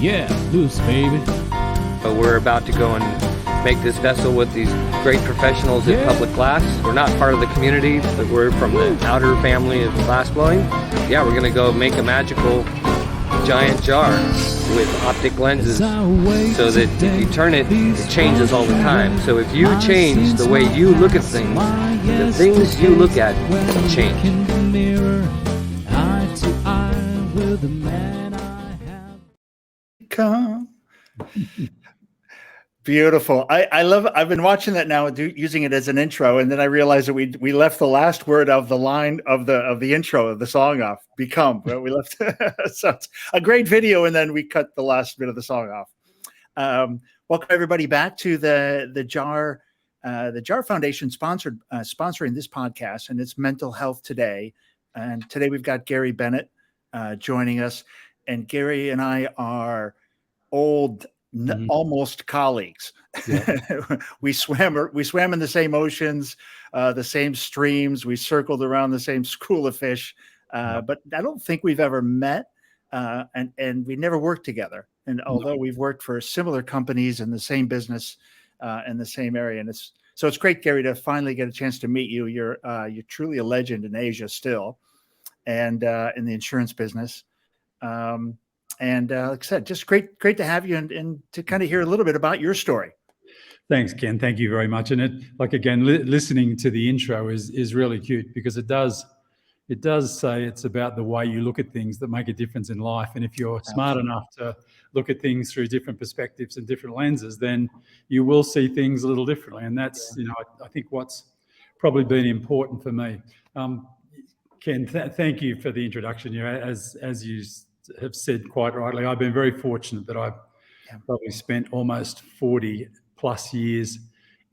Yeah, loose, baby. But we're about to go and make this vessel with these great professionals at Public Glass. We're not part of the community, but we're from the outer family of glassblowing. Yeah, we're gonna go make a magical giant jar with optic lenses so that if you turn it, it changes all the time. So if you change the way you look at things, the things you look at change. Come. Beautiful. I love it. I've been watching that now, using it as an intro, and then I realized that we left the last word of the line of the intro of the song off. Become. Well, we left. So it's a great video, and then we cut the last bit of the song off. Welcome everybody back to the Jar Foundation sponsoring this podcast, and it's Mental Health Today. And today we've got Gary Bennett joining us, and Gary and I are old. Almost colleagues. Yeah. we swam in the same oceans, the same streams. We circled around the same school of fish, but I don't think we've ever met, and we never worked together. And although we've worked for similar companies in the same business, in the same area, and it's great, Gary, to finally get a chance to meet you. You're truly a legend in Asia still, and in the insurance business. And like I said, just great to have you and to kind of hear a little bit about your story. Thanks, Ken. Thank you very much. And listening to the intro is really cute, because it does say it's about the way you look at things that make a difference in life. And if you're smart enough to look at things through different perspectives and different lenses, then you will see things a little differently. And that's, I think what's probably been important for me. Ken, thank you for the introduction. As you have said quite rightly, I've been very fortunate that I've probably spent almost 40 plus years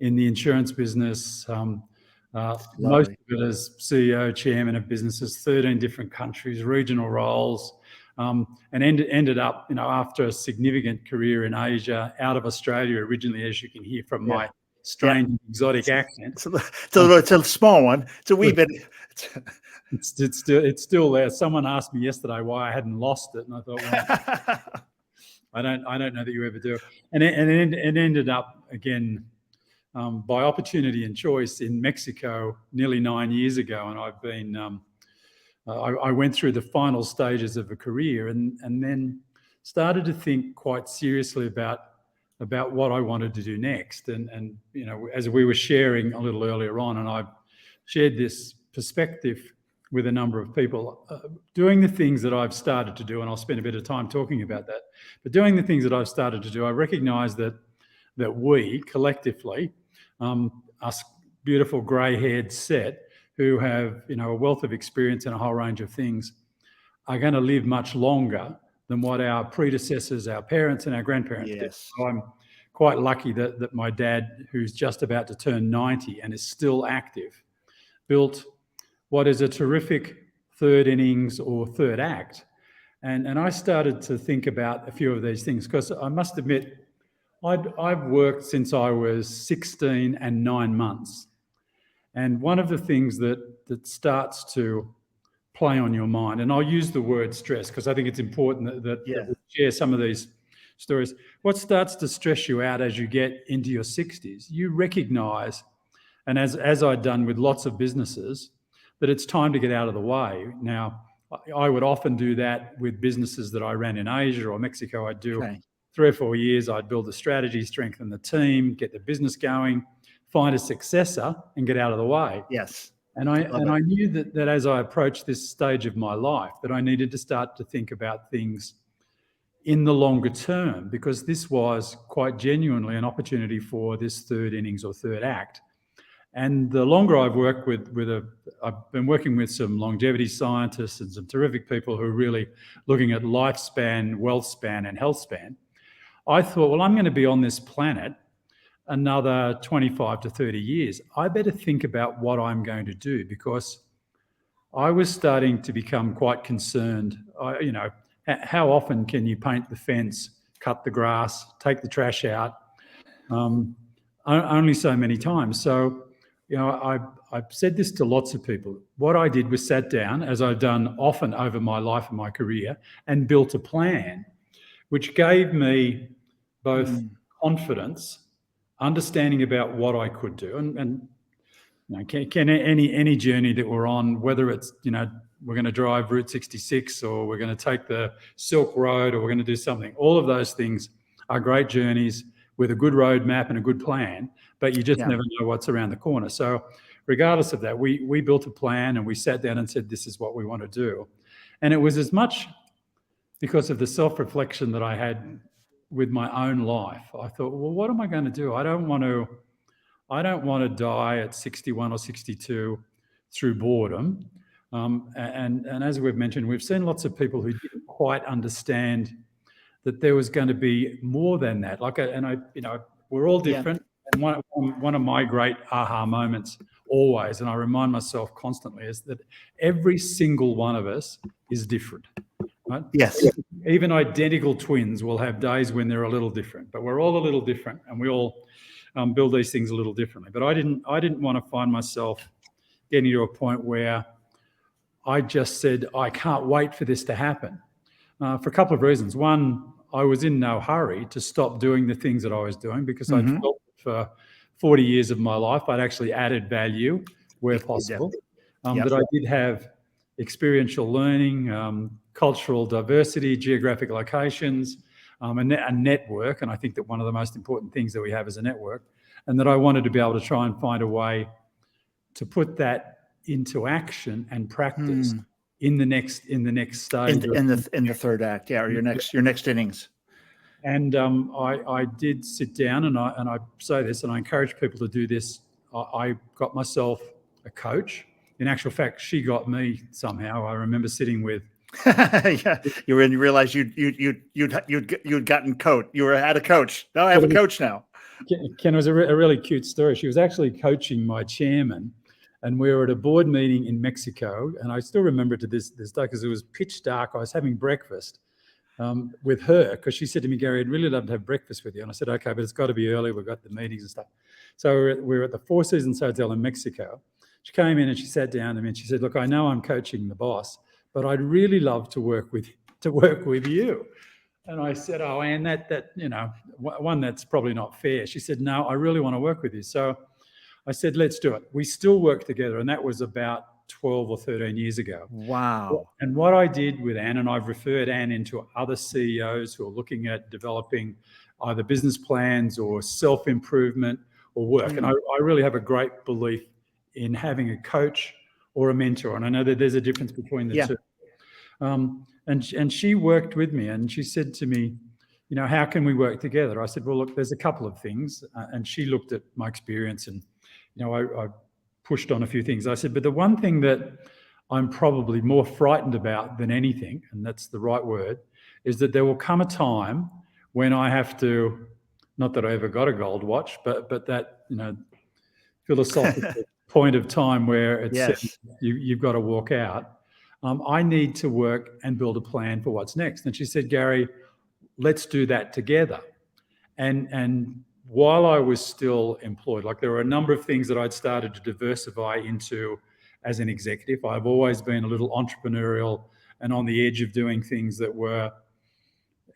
in the insurance business. Most of it as CEO, chairman of businesses, 13 different countries, regional roles, and ended up, after a significant career in Asia, out of Australia originally, as you can hear from my strange exotic accent. It's a small one. It's a wee bit. It's still there. Someone asked me yesterday why I hadn't lost it, and I thought, well, I don't know that you ever do. And it ended up again by opportunity and choice in Mexico nearly 9 years ago, and I've been. I went through the final stages of a career, and then started to think quite seriously about what I wanted to do next. And as we were sharing a little earlier on, and I've shared this perspective with a number of people, doing the things that I've started to do, and I'll spend a bit of time talking about that, but doing the things that I've started to do, I recognise that we collectively, us beautiful grey-haired set who have a wealth of experience in a whole range of things, are going to live much longer than what our predecessors, our parents and our grandparents did. So I'm quite lucky that my dad, who's just about to turn 90 and is still active, built what is a terrific third innings or third act. And I started to think about a few of these things, because I must admit, I've worked since I was 16 and 9 months. And one of the things that starts to play on your mind, and I'll use the word stress because I think it's important that we share some of these stories. What starts to stress you out as you get into your 60s, you recognise, and as I'd done with lots of businesses, that it's time to get out of the way. Now, I would often do that with businesses that I ran in Asia or Mexico. I'd do 3 or 4 years. I'd build a strategy, strengthen the team, get the business going, find a successor, and get out of the way. Yes. And I knew that as I approached this stage of my life, that I needed to start to think about things in the longer term, because this was quite genuinely an opportunity for this third innings or third act. And the longer I've worked I've been working with some longevity scientists and some terrific people who are really looking at lifespan, wealth span, and health span. I thought, well, I'm going to be on this planet another 25 to 30 years. I better think about what I'm going to do, because I was starting to become quite concerned. How often can you paint the fence, cut the grass, take the trash out? Only so many times. So, I've said this to lots of people. What I did was sat down, as I've done often over my life and my career, and built a plan which gave me both confidence, understanding about what I could do, and can any journey that we're on, whether it's we're going to drive Route 66 or we're going to take the Silk Road or we're going to do something, all of those things are great journeys with a good roadmap and a good plan, but you just never know what's around the corner. So regardless of that, we built a plan and we sat down and said, this is what we want to do. And it was as much because of the self-reflection that I had with my own life. I thought, well, what am I going to do? I don't want to die at 61 or 62 through boredom. And as we've mentioned, we've seen lots of people who didn't quite understand that there was going to be more than that. We're all different. And one of my great aha moments always, and I remind myself constantly, is that every single one of us is different. Right? Yes. Even identical twins will have days when they're a little different, but we're all a little different, and we all build these things a little differently. But I didn't want to find myself getting to a point where I just said, I can't wait for this to happen, for a couple of reasons. One, I was in no hurry to stop doing the things that I was doing because I felt for 40 years of my life I'd actually added value where possible, that I did have experiential learning, cultural diversity, geographic locations, a network. And I think that one of the most important things that we have is a network, and that I wanted to be able to try and find a way to put that into action and practice in the next stage. In the third act, or your next innings. And I did sit down, and I say this, and I encourage people to do this. I got myself a coach. In actual fact, she got me somehow. I remember sitting with. You realized you'd gotten coach. You had a coach. Now I have a coach now. Ken, it was a really cute story. She was actually coaching my chairman, and we were at a board meeting in Mexico, and I still remember it to this day because it was pitch dark. I was having breakfast with her because she said to me, Gary, I'd really love to have breakfast with you. And I said, okay, but it's got to be early. We've got the meetings and stuff. So we were at the Four Seasons Hotel in Mexico. She came in and she sat down to me and she said, look, I know I'm coaching the boss, but I'd really love to work with you. And I said, oh, and that one, that's probably not fair. She said, no, I really want to work with you. So I said, let's do it. We still work together. And that was about 12 or 13 years ago. Wow. And what I did with Anne, and I've referred Anne into other CEOs who are looking at developing either business plans or self-improvement or work. And I really have a great belief in having a coach or a mentor. And I know that there's a difference between the two. And she worked with me, and she said to me, how can we work together? I said, well, look, there's a couple of things. And she looked at my experience, and, I pushed on a few things. I said, but the one thing that I'm probably more frightened about than anything, and that's the right word, is that there will come a time when I have to, not that I ever got a gold watch, but that, philosophical point of time where it's you've got to walk out. I need to work and build a plan for what's next. And she said, Gary, let's do that together. And while I was still employed, there were a number of things that I'd started to diversify into as an executive. I've always been a little entrepreneurial and on the edge of doing things that were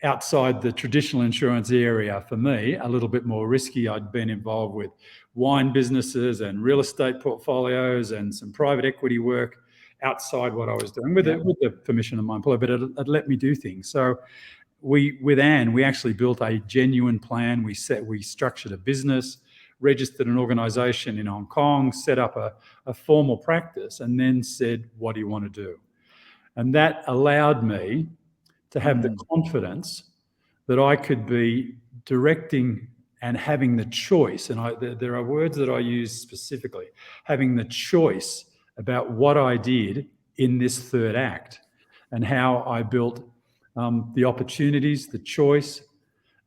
outside the traditional insurance area for me, a little bit more risky. I'd been involved with wine businesses and real estate portfolios and some private equity work outside what I was doing with the permission of my employer, but it let me do things. So with Anne, we actually built a genuine plan. We structured a business, registered an organization in Hong Kong, set up a formal practice, and then said, what do you want to do? And that allowed me to have the confidence that I could be directing and having the choice. And there are words that I use specifically, having the choice about what I did in this third act and how I built the opportunities, the choice.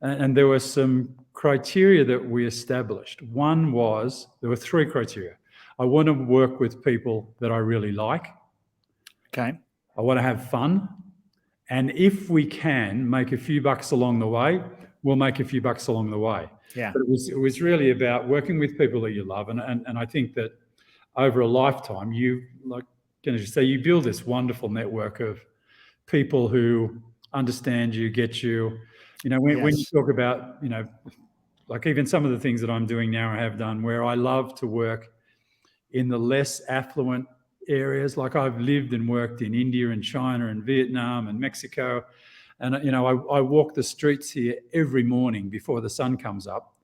And there were some criteria that we established. One was, there were three criteria. I want to work with people that I really like. Okay. I want to have fun. And if we can make a few bucks along the way, we'll make a few bucks along the way. Yeah. But it was really about working with people that you love. And I think that over a lifetime, you build this wonderful network of people who understand you, get you, when you talk about, like even some of the things that I'm doing now, I have done, where I love to work in the less affluent areas. Like I've lived and worked in India and China and Vietnam and Mexico. And, I walk the streets here every morning before the sun comes up,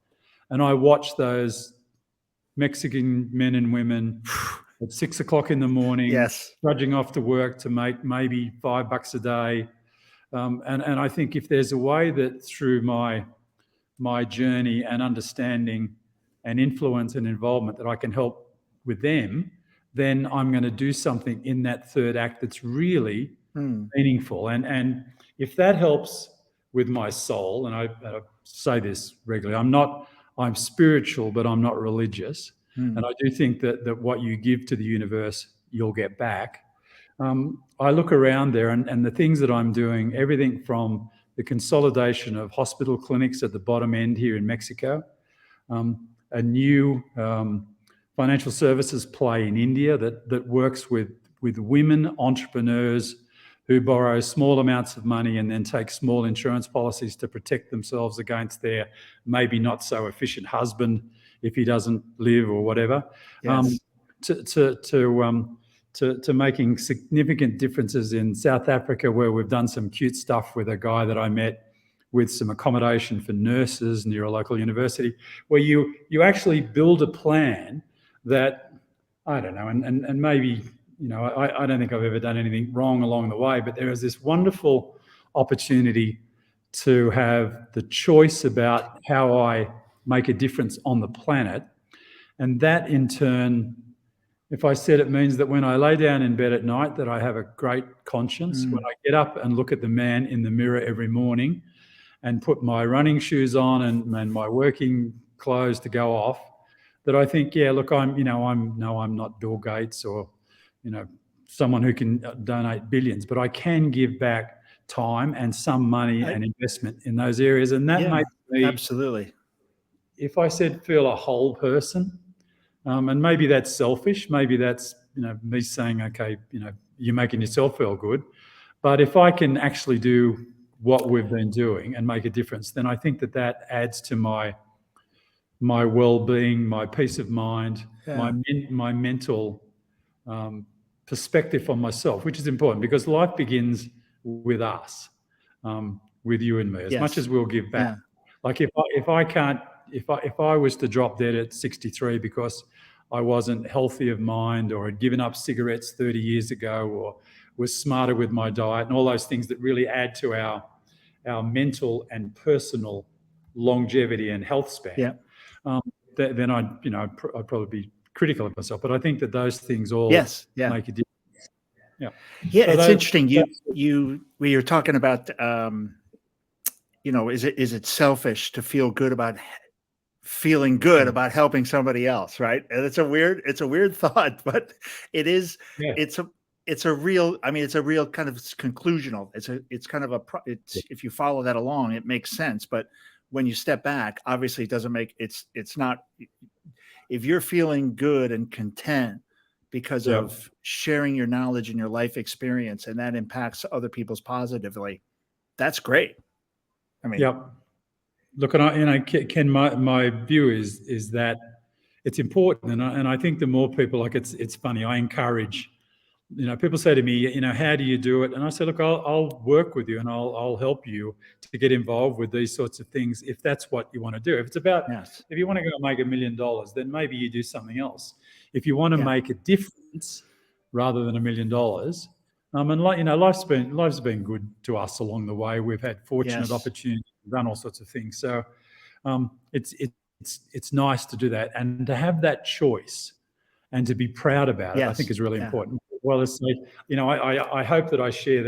and I watch those Mexican men and women at 6 o'clock in the morning, trudging off to work to make maybe $5 a day. And I think if there's a way that through my journey and understanding and influence and involvement that I can help with them, then I'm going to do something in that third act that's really meaningful. And if that helps with my soul, and I say this regularly, I'm spiritual, but I'm not religious. And I do think that what you give to the universe, you'll get back. I look around there and the things that I'm doing, everything from the consolidation of hospital clinics at the bottom end here in Mexico, a new financial services play in India that works with women entrepreneurs who borrow small amounts of money and then take small insurance policies to protect themselves against their maybe not so efficient husband if he doesn't live or whatever, to making significant differences in South Africa, where we've done some cute stuff with a guy that I met with some accommodation for nurses near a local university, where you actually build a plan that, I don't know, and maybe, I don't think I've ever done anything wrong along the way, but there is this wonderful opportunity to have the choice about how I make a difference on the planet. And that in turn, if I said, it means that when I lay down in bed at night, that I have a great conscience. When I get up and look at the man in the mirror every morning and put my running shoes on and my working clothes to go off, that I think, I'm not Bill Gates or, someone who can donate billions, but I can give back time and some money and investment in those areas. And that makes me, absolutely, if I said feel a whole person, and maybe that's selfish, maybe that's, me saying, okay, you're making yourself feel good. But if I can actually do what we've been doing and make a difference, then I think that adds to my well-being, my peace of mind, my mental perspective on myself, which is important because life begins with us, with you and me, as much as we'll give back. Like if I was to drop dead at 63 because I wasn't healthy of mind or had given up cigarettes 30 years ago or was smarter with my diet and all those things that really add to our mental and personal longevity and health span, then I'd probably be critical of myself. But I think that those things all make a difference. It's interesting. You're talking about, is it selfish to feel good about feeling good about helping somebody else, right? And it's a weird thought, but it is. It's a real kind of conclusional. It's kind of if you follow that along, it makes sense. But when you step back, obviously it doesn't make it's not. If you're feeling good and content because of sharing your knowledge and your life experience, and that impacts other people's positively, that's great. I mean, look, and Ken, my view is that it's important, and I think the more people, like it's funny, I encourage. People say to me, how do you do it? And I say, look, I'll work with you and I'll help you to get involved with these sorts of things if that's what you want to do. If it's about, if you want to go make $1 million, then maybe you do something else. If you want to make a difference rather than $1 million, and life's been good to us along the way. We've had fortunate opportunities, done all sorts of things. So it's nice to do that and to have that choice and to be proud about it. I think is really important. Well, as I hope that I share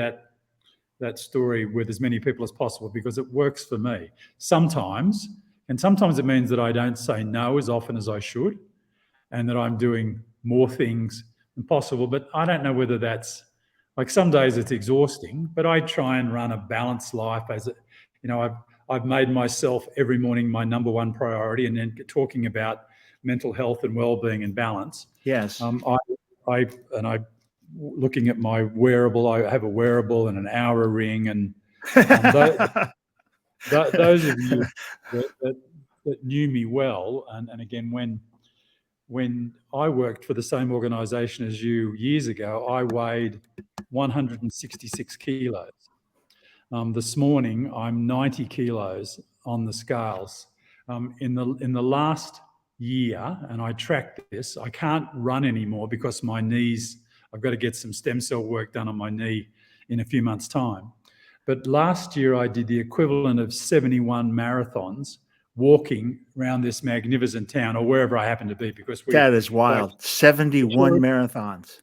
that story with as many people as possible because it works for me. Sometimes it means that I don't say no as often as I should, and that I'm doing more things than possible. But I don't know whether that's like some days it's exhausting, but I try and run a balanced life I've made myself every morning my number one priority, and then talking about mental health and well-being and balance. I looking at my wearable, I have a wearable and an Aura ring and those of you that knew me well, and again, when I worked for the same organisation as you years ago, I weighed 166 kilos. This morning, I'm 90 kilos on the scales. In the last year, and I tracked this, I can't run anymore because my knees, I've got to get some stem cell work done on my knee in a few months' time. But last year, I did the equivalent of 71 marathons walking around this magnificent town or wherever I happen to be, because that is wild. 71 marathons.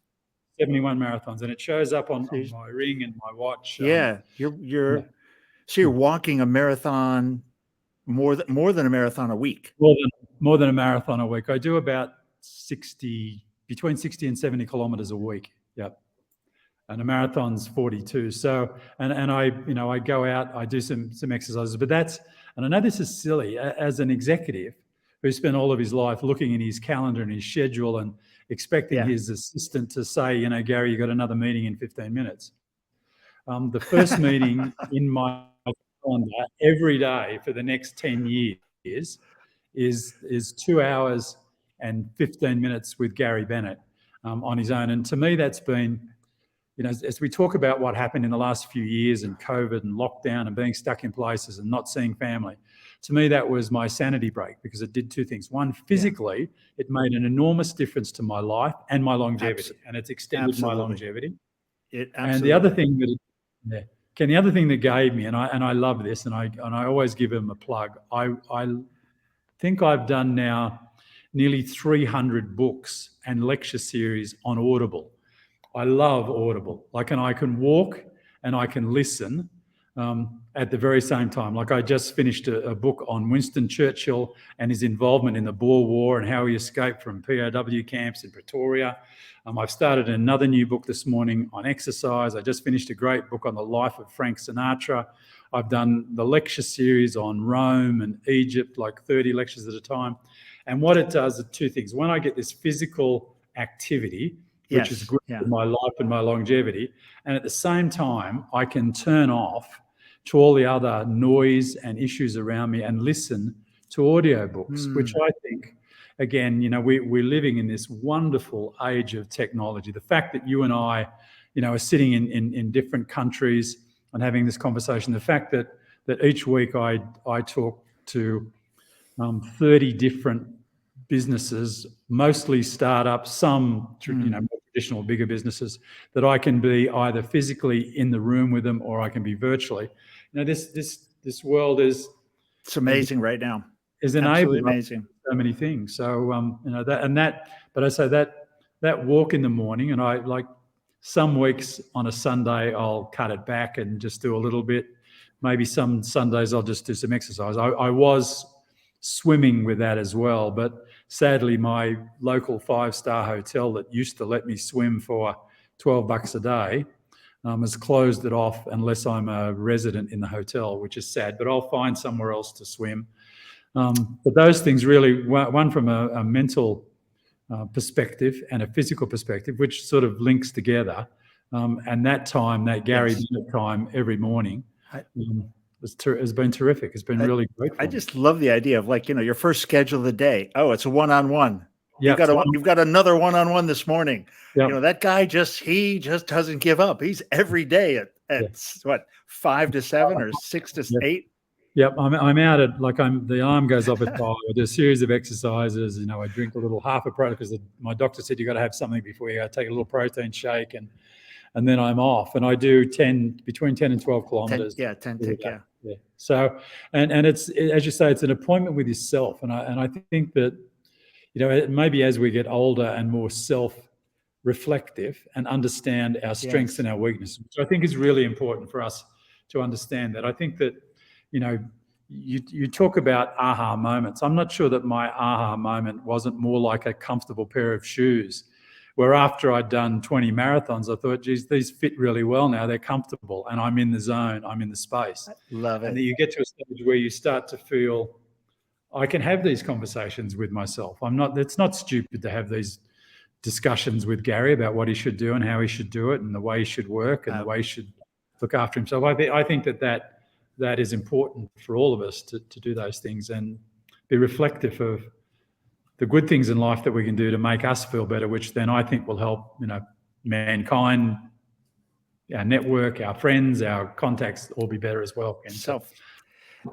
71 marathons, and it shows up on my ring and my watch. So you're walking a marathon, more than a marathon a week. More than a marathon a week. I do about between 60 and 70 kilometers a week. Yep. And a marathon's 42. So, and I go out, I do some exercises, but and I know this is silly, as an executive who spent all of his life looking in his calendar and his schedule and expecting his assistant to say, Gary, you got another meeting in 15 minutes. The first meeting in my calendar every day for the next 10 years is 2 hours and 15 minutes with Gary Bennett on his own. And to me, that's been, as we talk about what happened in the last few years and COVID and lockdown and being stuck in places and not seeing family, to me, that was my sanity break, because it did two things. One, physically, it made an enormous difference to my life and my longevity, and it's extended my longevity. And the other thing the other thing that gave me, and I love this, and I always give him a plug. I think I've done now nearly 300 books and lecture series on Audible. I love Audible. And I can walk and I can listen at the very same time. I just finished a book on Winston Churchill and his involvement in the Boer War and how he escaped from POW camps in Pretoria. I've started another new book this morning on exercise. I just finished a great book on the life of Frank Sinatra. I've done the lecture series on Rome and Egypt, 30 lectures at a time. And what it does are two things. One, I get this physical activity, which is good for my life and my longevity. And at the same time, I can turn off to all the other noise and issues around me and listen to audiobooks, which I think, again, we're living in this wonderful age of technology. The fact that you and I, are sitting in different countries and having this conversation, the fact that each week I talk to 30 different businesses, mostly startups, some more traditional bigger businesses, that I can be either physically in the room with them or I can be virtually. This world is, it's amazing right now. Is enabling amazing so many things. So but I say that walk in the morning, and I some weeks on a Sunday I'll cut it back and just do a little bit. Maybe some Sundays I'll just do some exercise. I was swimming with that as well, but sadly my local 5-star hotel that used to let me swim for $12 a day has closed it off unless I'm a resident in the hotel, which is sad, but I'll find somewhere else to swim. But those things really, one from a mental perspective and a physical perspective, which sort of links together, and that Gary Bennett time every morning has been terrific. It's been really great. I just love the idea of your first schedule of the day. Oh, it's a one-on-one. You've got another one-on-one this morning. Yep. That guy he just doesn't give up. He's every day at 5 to 7 or 6 to 8. Yep, I'm out at the alarm goes off at 5. I do a series of exercises. I drink a little half a protein because my doctor said you got to have something before you take a little protein shake, and then I'm off. And I do between 10 and 12 kilometers. 10. Yeah. So and it's, as you say, it's an appointment with yourself. And I think that maybe as we get older and more self-reflective and understand our strengths and our weaknesses, which I think is really important for us to understand. That I think that you talk about aha moments. I'm not sure that my aha moment wasn't more like a comfortable pair of shoes, where after I'd done 20 marathons, I thought, geez, these fit really well now. They're comfortable and I'm in the zone, I'm in the space. Love it. And then you get to a stage where you start to feel, I can have these conversations with myself. It's not stupid to have these discussions with Gary about what he should do and how he should do it and the way he should work and the way he should look after himself. I think that is important for all of us to do those things and be reflective of the good things in life that we can do to make us feel better, which then I think will help, mankind, our network, our friends, our contacts all be better as well. And So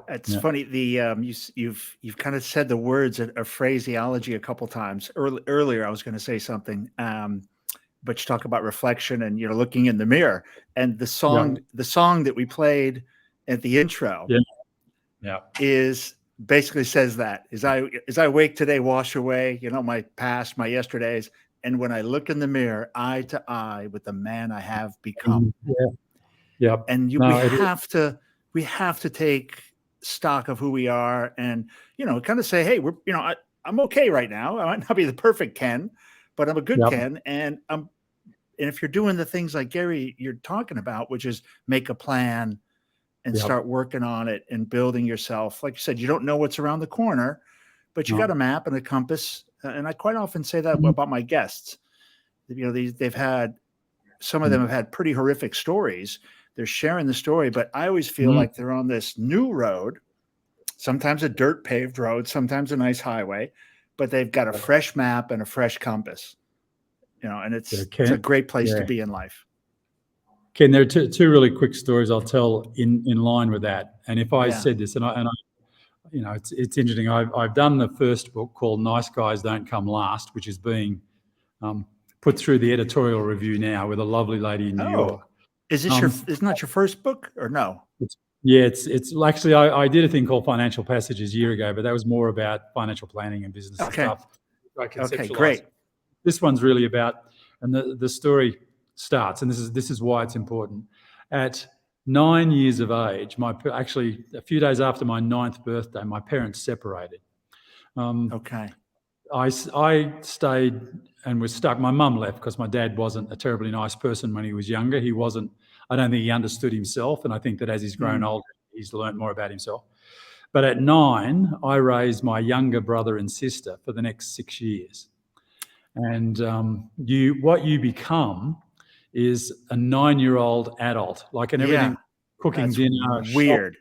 it's funny. You've kind of said the words of phraseology a couple times. Earlier, I was going to say something, but you talk about reflection and looking in the mirror. And the song that we played at the intro, is basically says that as I wake today, wash away, my past, my yesterdays, and when I look in the mirror, eye to eye with the man I have become. And we have to take stock of who we are, and kind of say, hey, I'm okay right now. I might not be the perfect Ken, but I'm a good Ken, and if you're doing the things like Gary you're talking about, which is make a plan and start working on it and building yourself. Like you said, you don't know what's around the corner, but you got a map and a compass. And I quite often say that about my guests. They've had, some of them have had pretty horrific stories. They're sharing the story, but I always feel like they're on this new road, sometimes a dirt paved road, sometimes a nice highway, but they've got a fresh map and a fresh compass, and it's a great place to be in life. Ken, there are two really quick stories I'll tell in line with that. And if I said this, and I it's interesting. I've done the first book called "Nice Guys Don't Come Last," which is being put through the editorial review now with a lovely lady in New York. Is this isn't that your first book or no? It's actually I did a thing called Financial Passages a year ago, but that was more about financial planning and business stuff. Okay, great. This one's really about, and the story starts, and this is why it's important. At 9 years of age, actually a few days after my 9th birthday, my parents separated. I stayed and was stuck. My mum left because my dad wasn't a terribly nice person when he was younger. He wasn't. I don't think he understood himself, and I think that as he's grown older, he's learned more about himself. But at 9, I raised my younger brother and sister for the next 6 years. And what you become is a 9-year-old adult, like in everything, cooking dinner. Weird.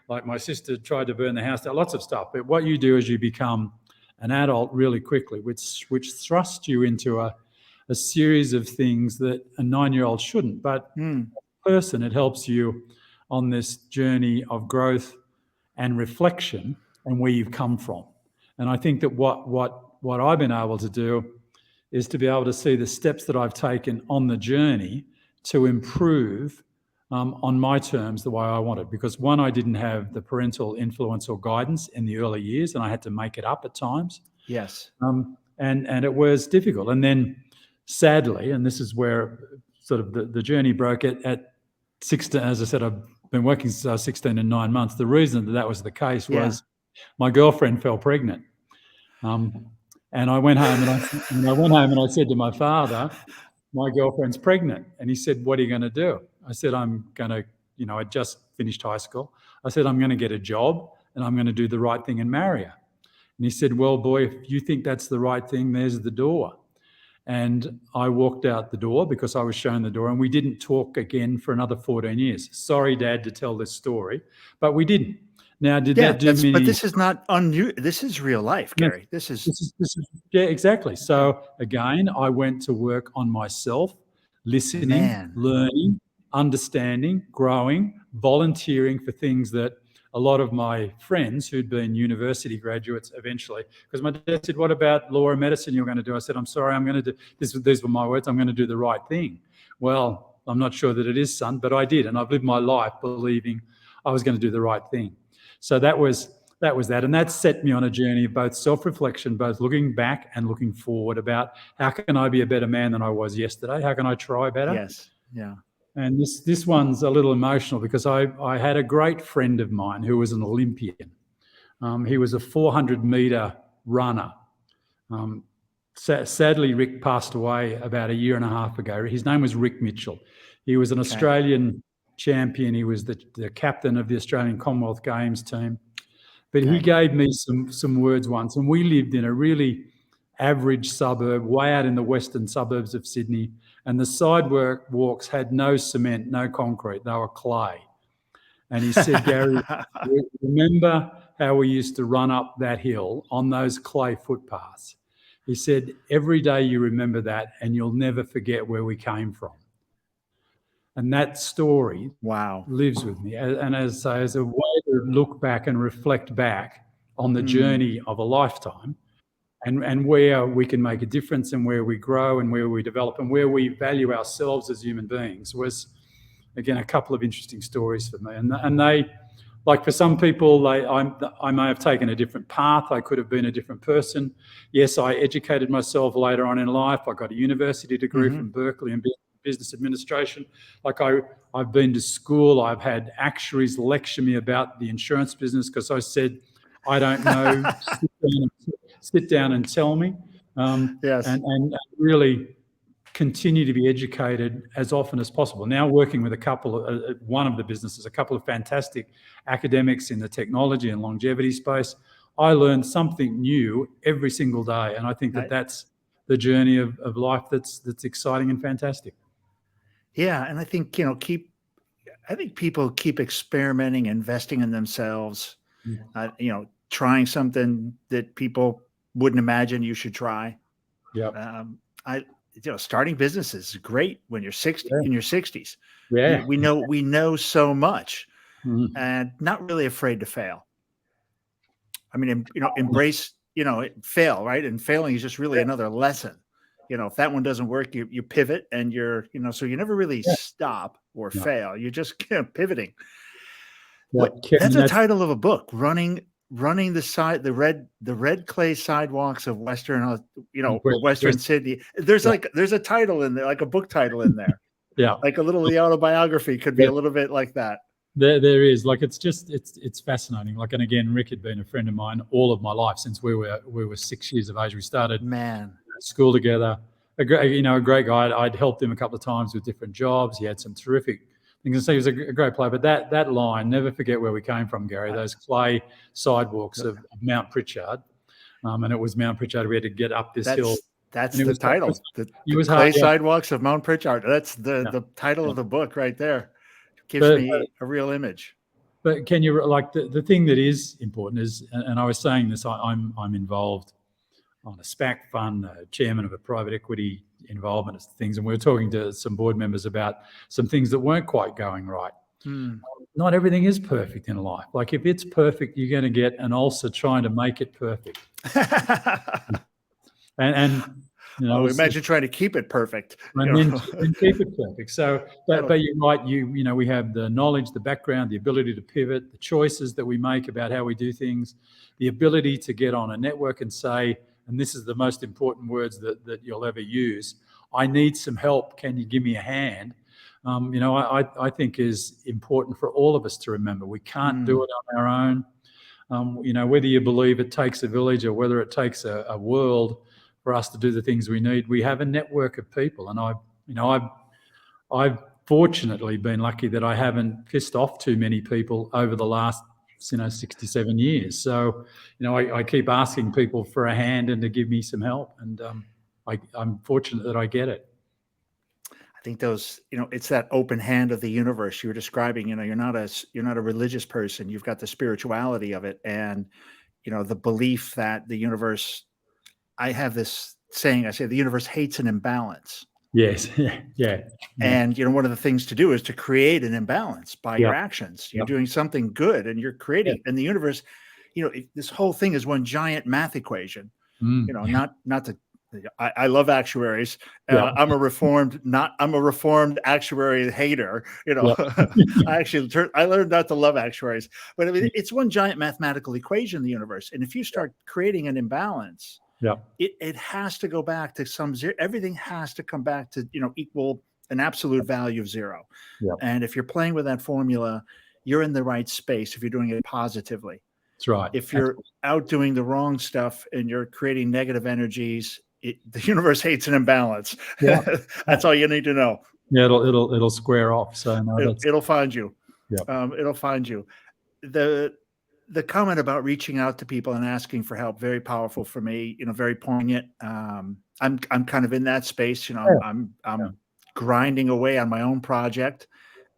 Like my sister tried to burn the house down, lots of stuff. But what you do is you become an adult really quickly, which thrusts you into a series of things that a 9-year-old shouldn't. But as a person, it helps you on this journey of growth and reflection and where you've come from. And I think that what I've been able to do is to be able to see the steps that I've taken on the journey to improve on my terms the way I wanted. Because one, I didn't have the parental influence or guidance in the early years, and I had to make it up at times. Yes. And it was difficult. And then sadly, and this is where sort of the journey broke at 16, as I said, I've been working since I was 16 and 9 months. The reason that was the case was my girlfriend fell pregnant. And I went home and I said to my father, my girlfriend's pregnant. And he said, what are you going to do? I said, I'm going to, I just finished high school. I said, I'm going to get a job and I'm going to do the right thing and marry her. And he said, well, boy, if you think that's the right thing, there's the door. And I walked out the door because I was shown the door, and we didn't talk again for another 14 years. Sorry, Dad, to tell this story, but we didn't. Now, did that do me? But this is not unusual. This is real life, Gary. This is exactly. So again, I went to work on myself, listening, learning, understanding, growing, volunteering for things that a lot of my friends who'd been university graduates eventually, because my dad said, what about law and medicine you're going to do? I said, I'm sorry, I'm going to do this. These were my words. I'm going to do the right thing. Well, I'm not sure that it is, son, but I did. And I've lived my life believing I was going to do the right thing. So that was that. And that set me on a journey of both self-reflection, both looking back and looking forward about how can I be a better man than I was yesterday? How can I try better? Yes. Yeah. And this one's a little emotional because I had a great friend of mine who was an Olympian. He was a 400-meter runner. Sadly, Rick passed away about a year and a half ago. His name was Rick Mitchell. He was an Australian champion. He was the captain of the Australian Commonwealth Games team. But he gave me some words once, and we lived in a really average suburb, way out in the western suburbs of Sydney, and the sidewalks had no cement, no concrete. They were clay. And he said, Gary, remember how we used to run up that hill on those clay footpaths? He said, every day you remember that and you'll never forget where we came from. And that story lives with me. And as a way to look back and reflect back on the journey of a lifetime, and where we can make a difference and where we grow and where we develop and where we value ourselves as human beings, was, again, a couple of interesting stories for me. And they, like, for some people, I may have taken a different path. I could have been a different person. Yes, I educated myself later on in life. I got a university degree from Berkeley in business administration. Like, I've been to school. I've had actuaries lecture me about the insurance business because I said, I don't know, sit down and tell me. Yes. And really continue to be educated as often as possible. Now working with one of the businesses, a couple of fantastic academics in the technology and longevity space, I learn something new every single day. And I think that's the journey of life that's exciting and fantastic. Yeah. And I think, I think people keep experimenting, investing in themselves, trying something that people wouldn't imagine you should try. Yeah. Starting businesses is great when you're 60 in your 60s. Yeah. We know so much and not really afraid to fail. I mean, embrace, fail, right? And failing is just really another lesson. If that one doesn't work, you pivot and so you never really stop or fail. You're just pivoting. That's a title of a book, running the red clay sidewalks of Western, Western Sydney. There's a title in there, like a book title in there. Yeah. Like the autobiography could be a little bit like that. There is, like, it's fascinating. Like, and again, Rick had been a friend of mine all of my life since we were 6 years of age. We started school together. A great guy. I'd helped him a couple of times with different jobs. He had some terrific things to say. He was a great player. But that line, never forget where we came from, Gary. Those clay sidewalks of Mount Pritchard, and it was Mount Pritchard. We had to get up this hill. That's the title. The clay sidewalks of Mount Pritchard. That's the title of the book right there. Gives me a real image. But can you, like, the thing that is important is, and I was saying this, I'm involved on a SPAC fund, chairman of a private equity involvement of things, and we were talking to some board members about some things that weren't quite going right. Not everything is perfect in life. Like, if it's perfect, you're going to get an ulcer trying to make it perfect. and imagine trying to keep it perfect. And then keep it perfect. So, but you're right. We have the knowledge, the background, the ability to pivot, the choices that we make about how we do things, the ability to get on a network and say, and this is the most important words that you'll ever use, I need some help. Can you give me a hand? I think is important for all of us to remember. We can't do it on our own. Whether you believe it takes a village or whether it takes a world for us to do the things we need, we have a network of people. And I've fortunately been lucky that I haven't pissed off too many people over the last 67 years. So, I keep asking people for a hand and to give me some help. And I'm fortunate that I get it. I think those, it's that open hand of the universe you were describing. You're not a religious person. You've got the spirituality of it, and the belief that the universe. I have this saying. I say the universe hates an imbalance. Yes. Yeah. And one of the things to do is to create an imbalance by your actions. You're doing something good, and you're creating. And the universe, this whole thing is one giant math equation. Not the. I love actuaries. I'm a reformed actuary hater. I learned not to love actuaries, but I mean, it's one giant mathematical equation in the universe. And if you start creating an imbalance, it has to go back to some zero. Everything has to come back to, equal an absolute value of zero. And if you're playing with that formula, you're in the right space if you're doing it positively. That's right. If you're out doing the wrong stuff and you're creating negative energies, the universe hates an imbalance. That's all you need to know. Yeah, it'll square off. So it'll find you. Yeah. It'll find you. The comment about reaching out to people and asking for help, very powerful for me. Very poignant. I'm kind of in that space. I'm grinding away on my own project,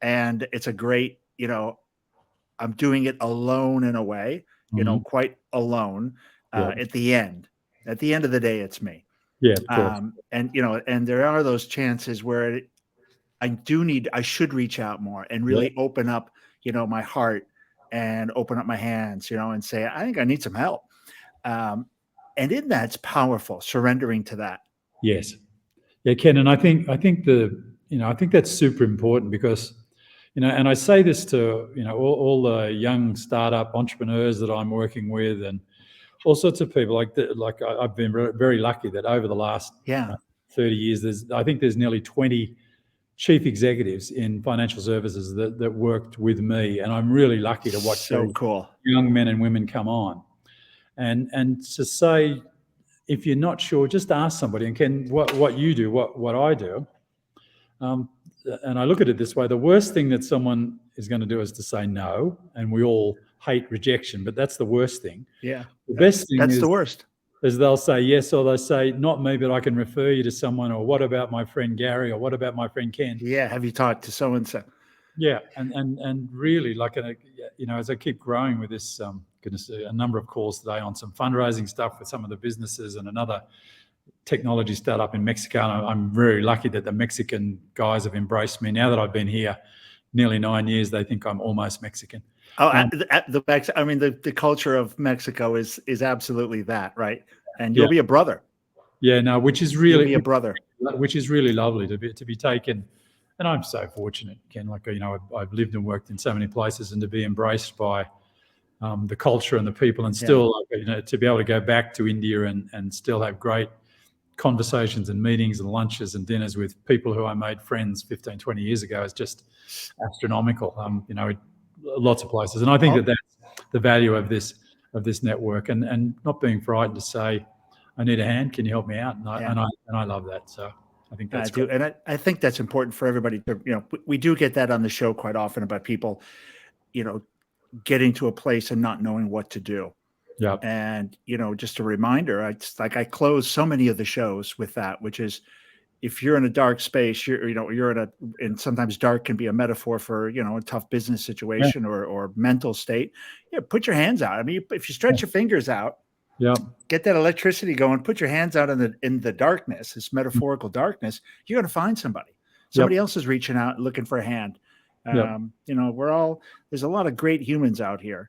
and it's a great I'm doing it alone in a way, quite alone. At the end of the day, it's me. Yeah, of course. And there are those chances where I should reach out more and really open up, my heart and open up my hands, and say, I think I need some help. And in that's powerful, surrendering to that. Yes. Yeah, Ken, and I think that's super important because, and I say this to, all the young startup entrepreneurs that I'm working with and all sorts of people like I've been very lucky that over the last 30 years, I think there's nearly 20 chief executives in financial services that worked with me, and I'm really lucky to watch young men and women come on, and to say, if you're not sure, just ask somebody. And Ken, what you do, what I do, and I look at it this way: the worst thing that someone is going to do is to say no, and we all hate rejection, but that's the worst thing. Yeah, the best thing that's the worst. Is they'll say yes, or they say not me, but I can refer you to someone, or what about my friend Gary, or what about my friend Ken? Yeah, have you talked to so and so? Yeah, and really, like, as I keep growing with this, a number of calls today on some fundraising stuff with some of the businesses and another technology startup in Mexico. And I'm very lucky that the Mexican guys have embraced me. Now that I've been here nearly 9 years, they think I'm almost Mexican. Oh, the culture of Mexico is absolutely that, right? And you'll be a brother. Yeah, no, which is really a brother, which is really lovely to be taken. And I'm so fortunate, Ken. Like, I've lived and worked in so many places, and to be embraced by the culture and the people, and still, to be able to go back to India and still have great conversations and meetings and lunches and dinners with people who I made friends 15, 20 years ago is just astronomical. Lots of places, and I think that's the value of this network, and not being frightened to say, I need a hand, can you help me out? And I love that. So I think that's good. And I think that's important for everybody to, we do get that on the show quite often about people, getting to a place and not knowing what to do. Yeah. And, just a reminder, I close so many of the shows with that, which is, if you're in a dark space, and sometimes dark can be a metaphor for, a tough business situation or mental state. Yeah. Put your hands out. I mean, if you stretch your fingers out, get that electricity going, put your hands out in the darkness, this metaphorical darkness, you're going to find somebody. Somebody else is reaching out, looking for a hand. There's a lot of great humans out here.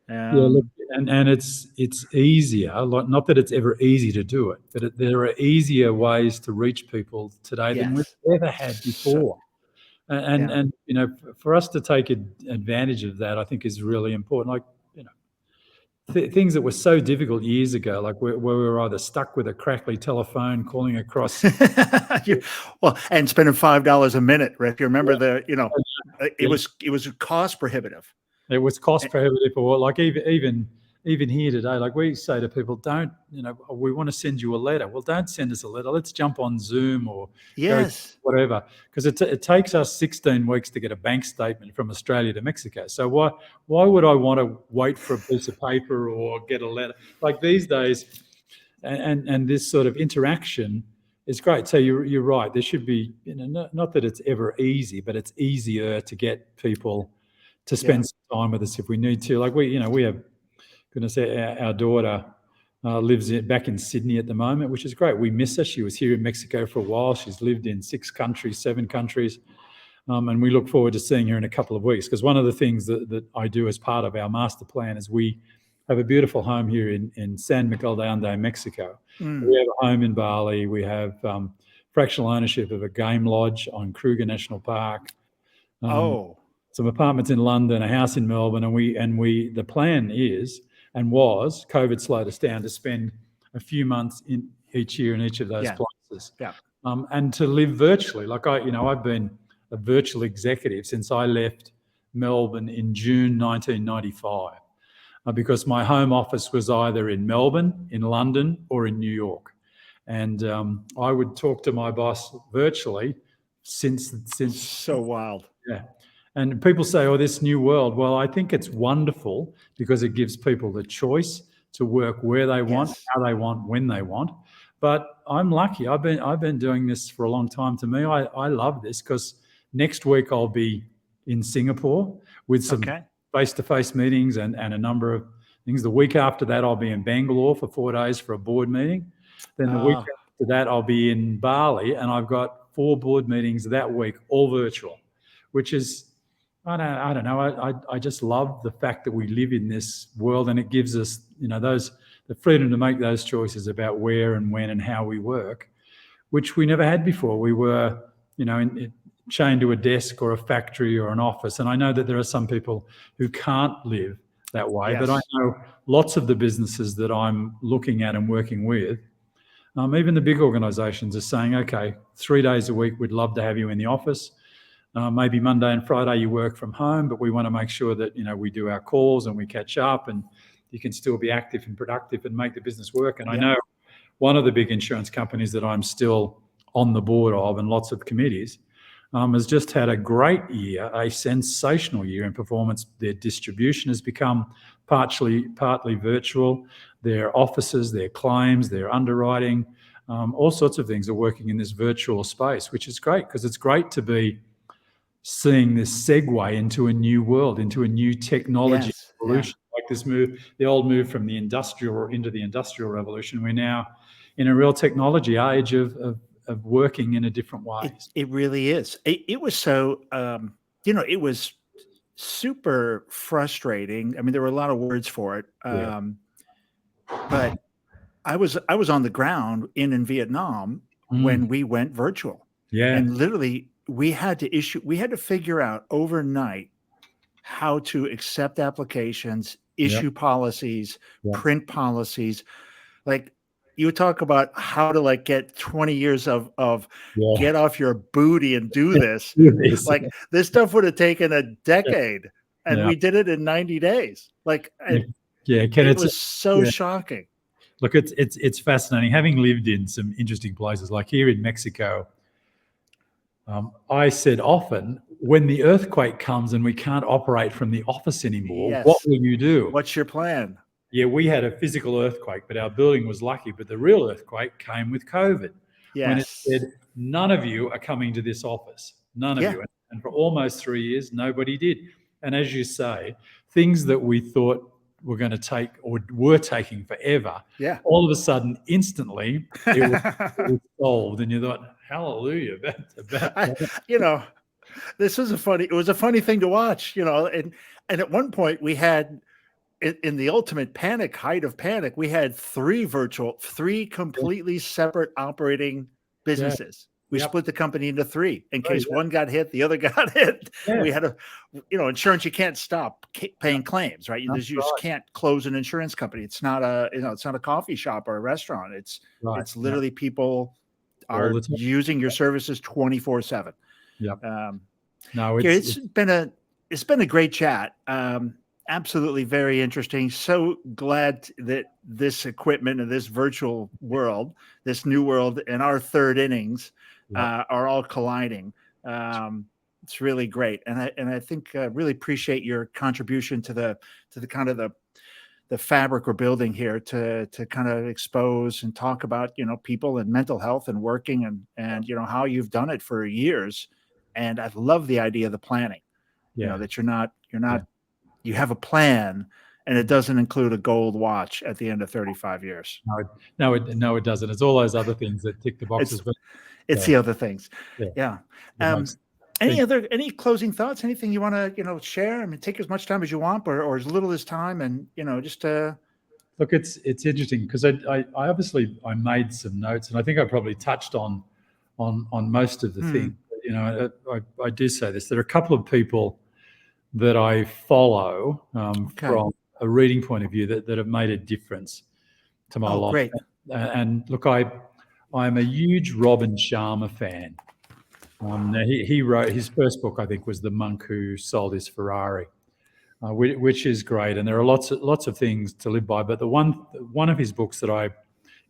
And it's easier, not that it's ever easy to do it, but there are easier ways to reach people today than we've ever had before. And for us to take advantage of that, I think is really important. Like, things that were so difficult years ago, like where we were either stuck with a crackly telephone calling across. And spending $5 a minute, Rick. You remember it was cost prohibitive. It was cost prohibitive, or like even here today, like we say to people, don't, we want to send you a letter. Well, don't send us a letter. Let's jump on Zoom or whatever, because it takes us 16 weeks to get a bank statement from Australia to Mexico. So why would I want to wait for a piece of paper or get a letter? Like these days, and this sort of interaction is great. So you're right. There should be, not that it's ever easy, but it's easier to get people to spend some time with us if we need to. Like we have, goodness, our daughter lives back in Sydney at the moment, which is great. We miss her. She was here in Mexico for a while. She's lived in 7 countries. And we look forward to seeing her in a couple of weeks, because one of the things that I do as part of our master plan is we have a beautiful home here in San Miguel de Allende, Mexico. We have a home in Bali. We have fractional ownership of a game lodge on Kruger National Park. Some apartments in London, a house in Melbourne, and the plan is, and was, COVID slowed us down, to spend a few months in each year in each of those places. And to live virtually. Like I've been a virtual executive since I left Melbourne in June 1995, because my home office was either in Melbourne, in London, or in New York. And I would talk to my boss virtually since. So wild. Yeah. And people say, oh, this new world. Well, I think it's wonderful because it gives people the choice to work where they want, how they want, when they want. But I'm lucky. I've been doing this for a long time. To me, I love this, because next week I'll be in Singapore with some face-to-face meetings and a number of things. The week after that, I'll be in Bangalore for 4 days for a board meeting. Then the week after that, I'll be in Bali, and I've got 4 board meetings that week, all virtual, which is, I don't know. I just love the fact that we live in this world, and it gives us, the freedom to make those choices about where and when and how we work, which we never had before. We were, chained to a desk or a factory or an office. And I know that there are some people who can't live that way, Yes. but I know lots of the businesses that I'm looking at and working with, even the big organizations are saying, okay, 3 days a week, we'd love to have you in the office. Maybe Monday and Friday you work from home, but we want to make sure that, we do our calls and we catch up and you can still be active and productive and make the business work. And I know one of the big insurance companies that I'm still on the board of and lots of committees has just had a great year, a sensational year in performance. Their distribution has become partly virtual. Their offices, their claims, their underwriting, all sorts of things are working in this virtual space, which is great because it's great to be seeing this segue into a new world, into a new technology revolution. Like this move, the old move from the industrial into the industrial revolution. We're now in a real technology age of working in a different way. It really is. It was so, it was super frustrating. I mean, there were a lot of words for it. But I was on the ground in Vietnam when we went virtual. Yeah. And literally we had to figure out overnight how to accept applications, issue policies, print policies. Like, you talk about how to get 20 years of get off your booty and do this. Like, this stuff would have taken a decade, and we did it in 90 days. It was so shocking. Look, it's fascinating. Having lived in some interesting places, like here in Mexico, I said often, when the earthquake comes and we can't operate from the office anymore, what will you do? What's your plan? Yeah, we had a physical earthquake, but our building was lucky. But the real earthquake came with COVID. Yes. When it said, none of you are coming to this office. None of you. And for almost 3 years, nobody did. And as you say, things that we thought were going to take or were taking forever, all of a sudden, instantly, it was solved. And you thought, hallelujah. This was it was a funny thing to watch, and at one point we had, in the ultimate height of panic, we had 3 completely separate operating businesses. We split the company into 3 in case one got hit, the other got hit. We had insurance. You can't stop paying claims, right? You just can't close an insurance company. It's not it's not a coffee shop or a restaurant. It's literally people are using your services 24/7. No, it's been a great chat. Absolutely very interesting. So glad that this equipment and this virtual world, this new world, and our third innings are all colliding. It's really great, and I think really appreciate your contribution to the kind of the fabric we're building here to kind of expose and talk about people and mental health and working and how you've done it for years. And I love the idea of the planning. That you're not. You have a plan, and it doesn't include a gold watch at the end of 35 years. No, it doesn't. It's all those other things that tick the boxes. It's the other things. Any closing thoughts? Anything you want to share? I mean, take as much time as you want, or as little as time, and just look. It's interesting because I obviously made some notes, and I think I probably touched on most of the things. I do say this. There are a couple of people that I follow from a reading point of view that have made a difference to my life. Great. And look, I'm a huge Robin Sharma fan. Now he wrote his first book, I think, was The Monk Who Sold His Ferrari, which is great. And there are lots of things to live by. But the one of his books that I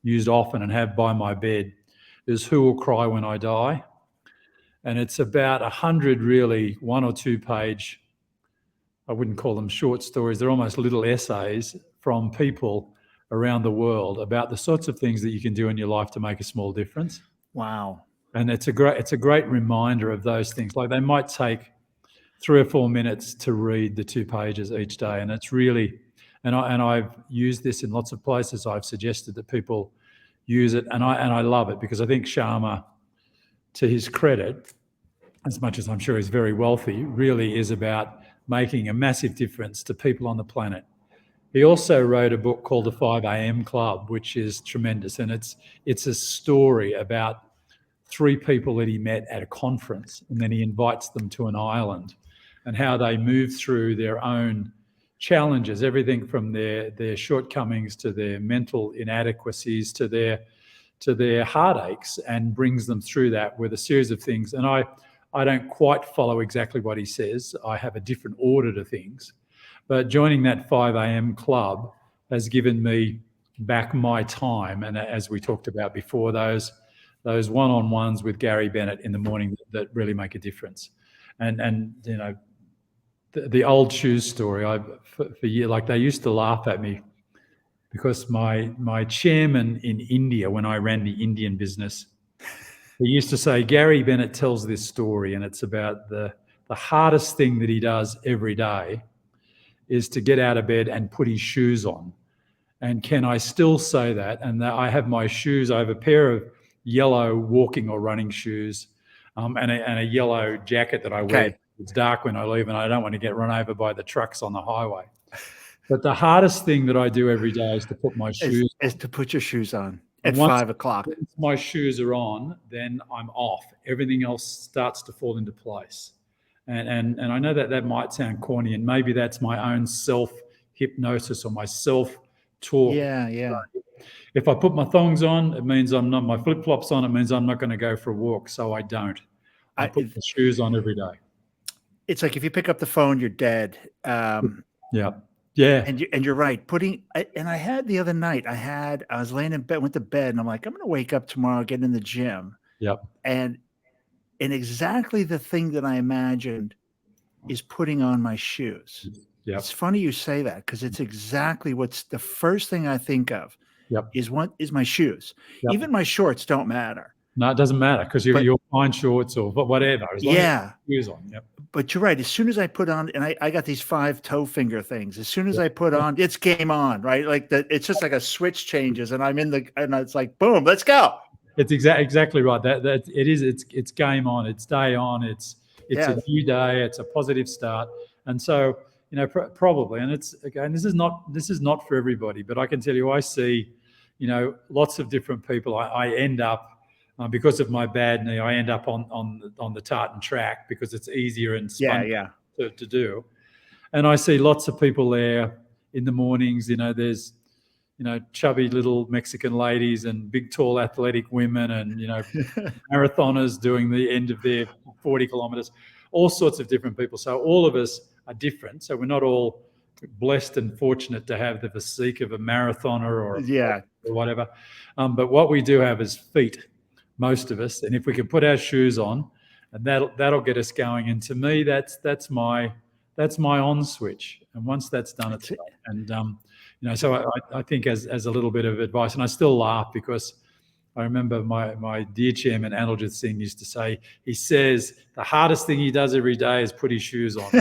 used often and have by my bed is Who Will Cry When I Die? And it's about 100 really 1 or 2 page, I wouldn't call them short stories. They're almost little essays from people around the world about the sorts of things that you can do in your life to make a small difference. Wow. And it's a great reminder of those things. Like, they might take 3 or 4 minutes to read the 2 pages each day. And it's really, and I've used this in lots of places. I've suggested that people use it, and I love it, because I think Sharma, to his credit, as much as I'm sure he's very wealthy, really is about making a massive difference to people on the planet. He also wrote a book called The 5 a.m. Club, which is tremendous. And it's a story about 3 people that he met at a conference, and then he invites them to an island, and how they move through their own challenges, everything from their shortcomings to their mental inadequacies to their heartaches, and brings them through that with a series of things. And I don't quite follow exactly what he says. I have a different order to things. But joining that 5 a.m. club has given me back my time. And as we talked about before, those one-on-ones with Gary Bennett in the morning that really make a difference. And you know, the old shoes story, for years, like, they used to laugh at me because my chairman in India, when I ran the Indian business, he used to say, Gary Bennett tells this story, and it's about the hardest thing that he does every day is to get out of bed and put his shoes on. And can I still say that? And I have my shoes. I have a pair of yellow walking or running shoes, and a yellow jacket that I wear. Okay. It's dark when I leave, and I don't want to get run over by the trucks on the highway. But the hardest thing that I do every day is to put my shoes is to put your shoes on at once 5 o'clock. my shoes are on, then I'm off. Everything else starts to fall into place. And I know that might sound corny, and maybe that's my own self-hypnosis or my self-talk. Yeah. If I put my thongs on, it means I'm not, my flip-flops on, it means I'm not going to go for a walk, so I don't. I put my shoes on every day. It's like if you pick up the phone, you're dead. Yeah. And you're right. I had the other night, I was laying in bed, went to bed, and I'm like, I'm going to wake up tomorrow, get in the gym. Yep. And exactly the thing that I imagined is putting on my shoes. Yep. It's funny you say that, because it's exactly what's the first thing I think of. Yep. is my shoes. Yep. Even my shorts don't matter. No, it doesn't matter, because you'll find shorts or whatever. As long as you have shoes on. Yep. But you're right. As soon as I put on, and I got these 5 toe finger things. As soon as I put on, it's game on, right? Like that. It's just like a switch changes, and and it's like, boom, let's go. It's exactly right. That it is. It's game on. It's day on. It's a new day. It's a positive start. And so, you know, probably. And it's, again, this is not for everybody. But I can tell you, I see, you know, lots of different people. I end up, because of my bad knee, I end up on the tartan track because it's easier and spongy to do. And I see lots of people there in the mornings. You know, there's, you know, chubby little Mexican ladies and big, tall, athletic women, and, you know, marathoners doing the end of their 40 kilometers, all sorts of different people. So all of us are different. So we're not all blessed and fortunate to have the physique of a marathoner or whatever. But what we do have is feet, most of us. And if we can put our shoes on, and that'll get us going. And to me, that's my on switch. And once that's done, it's great. And you know, so I think as a little bit of advice, and I still laugh because I remember my dear chairman, Analjit Singh, used to say, he says the hardest thing he does every day is put his shoes on.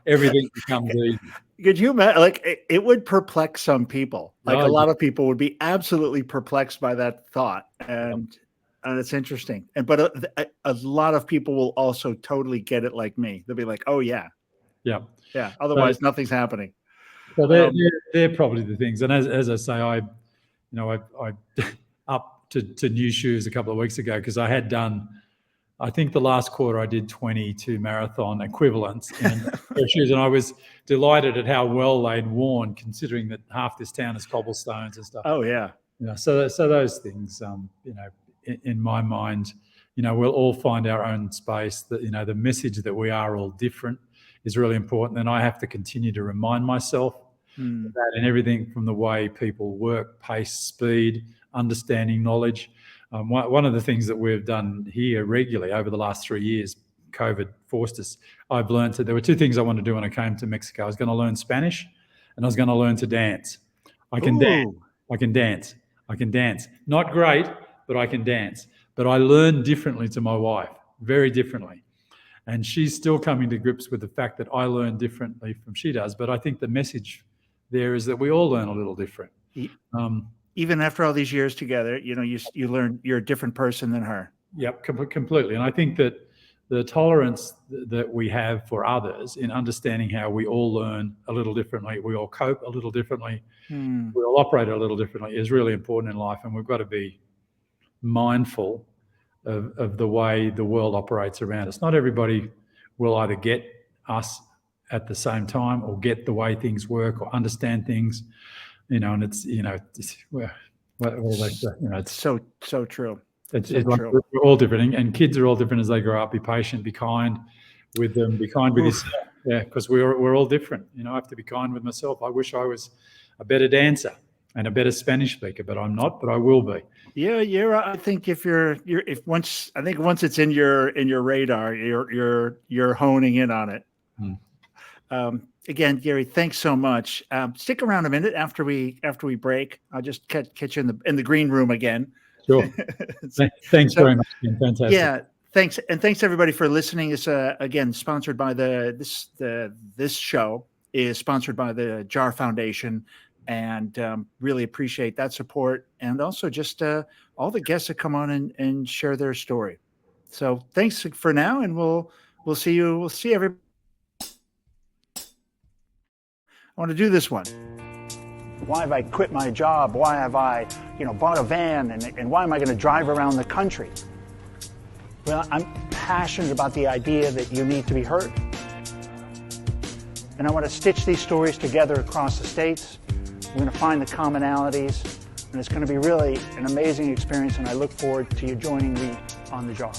Everything becomes easy. Could you imagine? Like, it would perplex some people. Like, a lot of people would be absolutely perplexed by that thought. And it's interesting. But a lot of people will also totally get it like me. They'll be like, oh, yeah. Otherwise, nothing's happening. So they're probably the things. And as I say, I up to new shoes a couple of weeks ago, because I had done, I think the last quarter I did 22 marathon equivalents in shoes, and I was delighted at how well they'd worn, considering that half this town is cobblestones and stuff. Oh yeah. You know, so those things, you know, in my mind, you know, we'll all find our own space. That, you know, the message that we are all different is really important, and I have to continue to remind myself that in everything from the way people work, pace, speed, understanding, knowledge. One of the things that we've done here regularly over the last 3 years, COVID forced us, I've learned that there were 2 things I wanted to do when I came to Mexico. I was going to learn Spanish, and I was going to learn to dance. I can dance. Not great, but I can dance. But I learn differently to my wife, very differently. And she's still coming to grips with the fact that I learn differently from she does. But I think the message there is that we all learn a little different. Even after all these years together, you learn you're a different person than her. Yep, completely. And I think that the tolerance that we have for others in understanding how we all learn a little differently, we all cope a little differently, we all operate a little differently is really important in life. And we've got to be mindful of the way the world operates around us. Not everybody will either get us at the same time or get the way things work or understand things, and it's, it's so true. It's like we're all different, and kids are all different as they grow up. Be patient, be kind with them, be kind with yourself. Yeah, because we're all different. I have to be kind with myself. I wish I was a better dancer and a better Spanish speaker, but I'm not. But I will be. Yeah, I think once it's in your radar, you're honing in on it. Again, Gary, thanks so much. Stick around a minute after we break. I'll just catch you in the green room again. Sure. Thanks very much. Fantastic. Yeah, thanks, and thanks everybody for listening. It's again sponsored by this show is sponsored by the JAR Foundation, and really appreciate that support, and also just all the guests that come on and share their story. So thanks for now, and we'll see everybody. I want to do this one. Why have I quit my job? Why have I, bought a van? And why am I going to drive around the country? Well, I'm passionate about the idea that you need to be heard. And I want to stitch these stories together across the states. We're going to find the commonalities. And it's going to be really an amazing experience. And I look forward to you joining me on the JAR.